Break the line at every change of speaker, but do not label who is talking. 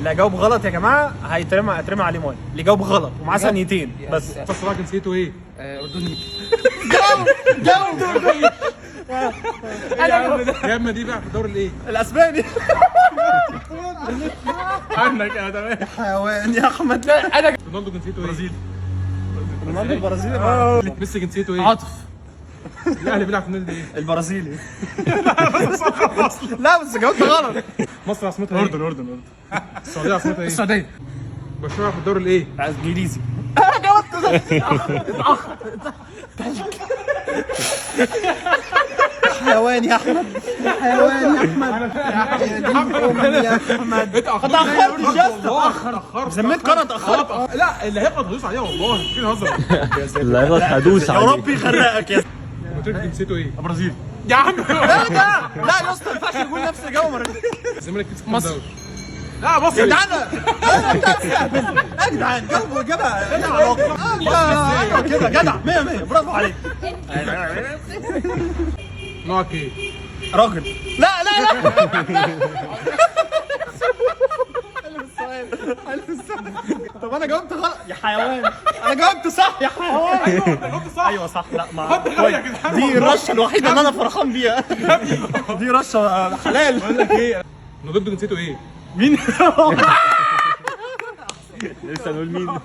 اللي هيجاوب غلط يا جماعه هيترمى عليه ميه، اللي يجاوب غلط ومعاه ثانيتين بس.
الصراحه جنسيته ايه؟
اردني.
جاوب
يا اما دي بقى في الدوري الايه؟
الاسباني.
عنك انا تمام.
حيوان يا احمد. لا انا
رونالدو جنسيته ايه؟ برازيلي.
رونالدو البرازيلي.
ميسي جنسيته ايه؟
عاطف
الاهلي بيلعب في النادي ايه؟
البرازيلي. لا بس جاوبت غلط.
مصر عاصمتها ايه؟
اردن.
السعوديه عاصمتها ايه؟
السعوديه.
برشلونه في الدوري الايه؟
انجليزي. حيوان يا احمد. حيوان يا احمد. يا احمد اتاخرت يا اسطى. ذمتك انا اتاخرت.
لا اللي هيغلط هدوس عليها والله مش هزر.
اللي هيغلط هدوس
يا
عليه.
رب يغرقك يا
مدريد جنسيته ايه؟
برازيل.
يا عم
لا لا يا اسطى ما ينفعش يقول نفس الجو مرتين.
الزمالك كسب
مصر.
لا مصر
يا جدعان يا جدعان جاوبوا اجابه ايوه كده جدع 100 برافو عليك.
نوعك ايه؟
راجل. لا طب انا جاوبت غلط يا حيوان. انا جاوبت صح يا حيوان. ايوه صح. لا ما دي الرشه الوحيده اللي انا فرحان بيها. دي رشه حلال.
بقول لك ايه؟ رونالدو جنسيته ايه؟
مين؟
لسه نقول مين؟